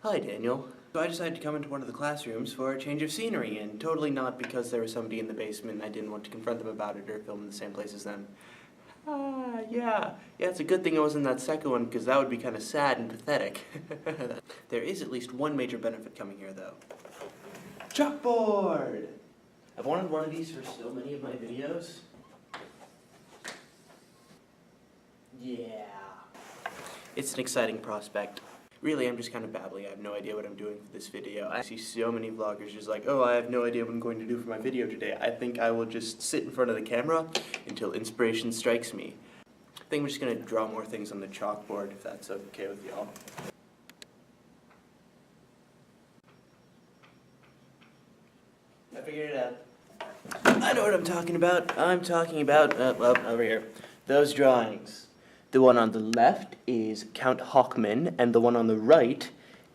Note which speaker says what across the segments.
Speaker 1: Hi, Daniel. So I decided to come into one of the classrooms for a change of scenery, and totally not because there was somebody in the basement and I didn't want to confront them about it or film in the same place as them. Yeah, it's a good thing I was in that second one, because that would be kind of sad and pathetic. There is at least one major benefit coming here, though. Chalkboard! I've wanted one of these for so many of my videos. Yeah. It's an exciting prospect. Really, I'm just kind of babbling. I have no idea what I'm doing for this video. I see so many vloggers just like, oh, I have no idea what I'm going to do for my video today. I think I will just sit in front of the camera until inspiration strikes me. I think I'm just going to draw more things on the chalkboard, if that's okay with y'all. I figured it out. I know what I'm talking about. I'm talking about, well, over here. Those drawings. The one on the left is Count Hawkman, and the one on the right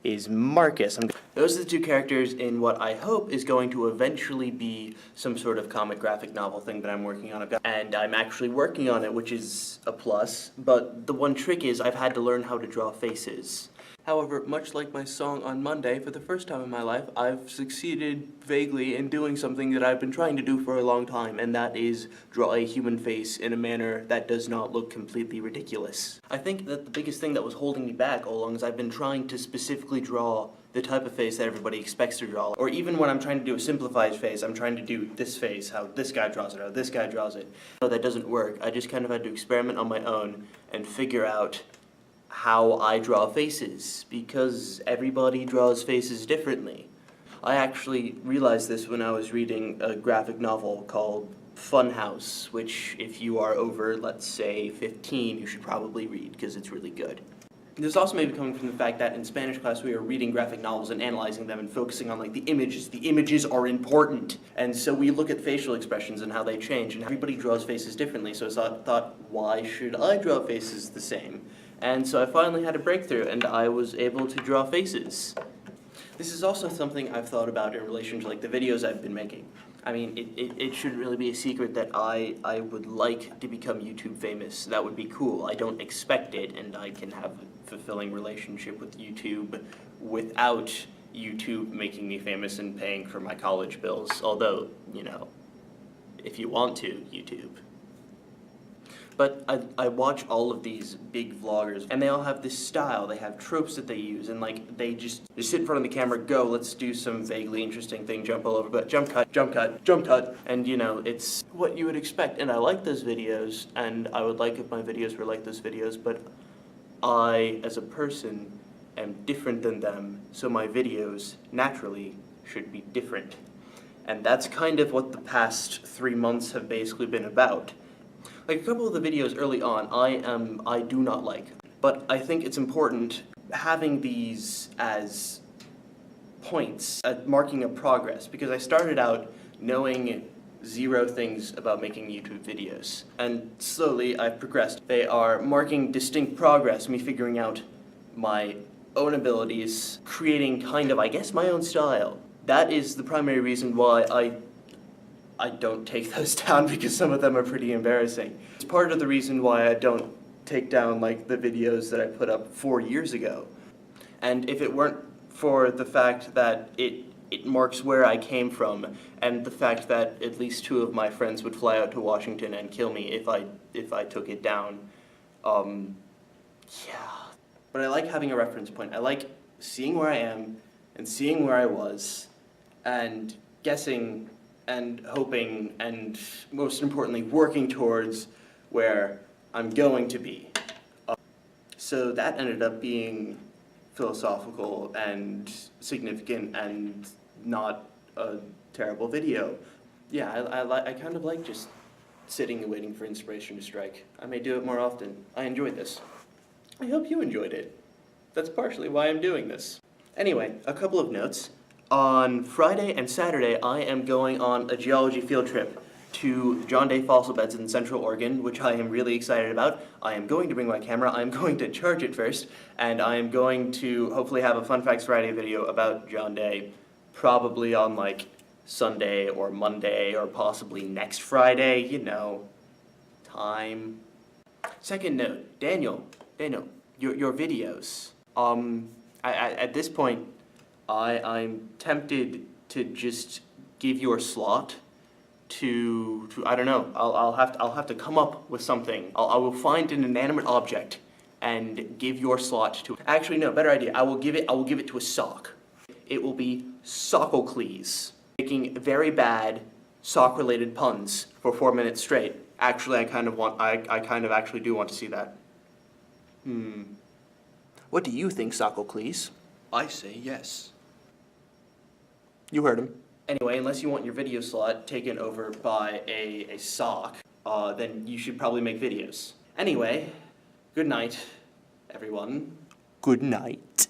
Speaker 1: is Marcus. Those are the two characters in what I hope is going to eventually be some sort of comic graphic novel thing that I'm working on. And I'm actually working on it, which is a plus, but the one trick is I've had to learn how to draw faces. However, much like my song on Monday, for the first time in my life, I've succeeded vaguely in doing something that I've been trying to do for a long time, and that is draw a human face in a manner that does not look completely ridiculous. I think that the biggest thing that was holding me back all along is I've been trying to specifically draw the type of face that everybody expects to draw. Or even when I'm trying to do a simplified face, I'm trying to do this face, how this guy draws it, how this guy draws it. No, that doesn't work. I just kind of had to experiment on my own and figure out how I draw faces, because everybody draws faces differently. I actually realized this when I was reading a graphic novel called Funhouse, which if you are over, let's say, 15, you should probably read, because it's really good. This also may be coming from the fact that in Spanish class we are reading graphic novels and analyzing them and focusing on like the images. The images are important. And so we look at facial expressions and how they change, and everybody draws faces differently, so I thought, why should I draw faces the same? And so I finally had a breakthrough, and I was able to draw faces. This is also something I've thought about in relation to like the videos I've been making. I mean, it shouldn't really be a secret that I would like to become YouTube famous. That would be cool. I don't expect it, and I can have a fulfilling relationship with YouTube without YouTube making me famous and paying for my college bills. Although, you know, if you want to, YouTube. But I watch all of these big vloggers, and they all have this style. They have tropes that they use, and like they just sit in front of the camera, go, let's do some vaguely interesting thing, jump all over, but jump cut, jump cut, jump cut, and you know, it's what you would expect. And I like those videos, and I would like if my videos were like those videos, but I, as a person, am different than them, so my videos, naturally, should be different. And that's kind of what the past 3 months have basically been about. Like a couple of the videos early on, I do not like. But I think it's important having these as points, marking of progress, because I started out knowing 0 things about making YouTube videos. And slowly I've progressed. They are marking distinct progress, me figuring out my own abilities, creating kind of, I guess, my own style. That is the primary reason why I don't take those down, because some of them are pretty embarrassing. It's part of the reason why I don't take down like the videos that I put up 4 years ago. And if it weren't for the fact that it marks where I came from, and the fact that at least 2 of my friends would fly out to Washington and kill me if I took it down, yeah. But I like having a reference point. I like seeing where I am and seeing where I was and guessing and hoping, and most importantly, working towards where I'm going to be. So that ended up being philosophical and significant and not a terrible video. Yeah, I kind of like just sitting and waiting for inspiration to strike. I may do it more often. I enjoyed this. I hope you enjoyed it. That's partially why I'm doing this. Anyway, a couple of notes. On Friday and Saturday, I am going on a geology field trip to the John Day fossil beds in Central Oregon, which I am really excited about. I am going to bring my camera, I'm going to charge it first, and I am going to hopefully have a Fun Facts Friday video about John Day, probably on like Sunday or Monday or possibly next Friday, you know, time. Second note, Daniel, your videos. At this point, I'm tempted to just give your slot to I don't know. I'll have to come up with something. I will find an inanimate object and give your slot to. Actually, no. Better idea. I will give it to a sock. It will be Sockocles, making very bad sock-related puns for 4 minutes straight. Actually, I kind of actually do want to see that. What do you think, Sockocles?
Speaker 2: I say yes.
Speaker 1: You heard him. Anyway, unless you want your video slot taken over by a sock, then you should probably make videos. Anyway, good night, everyone. Good night.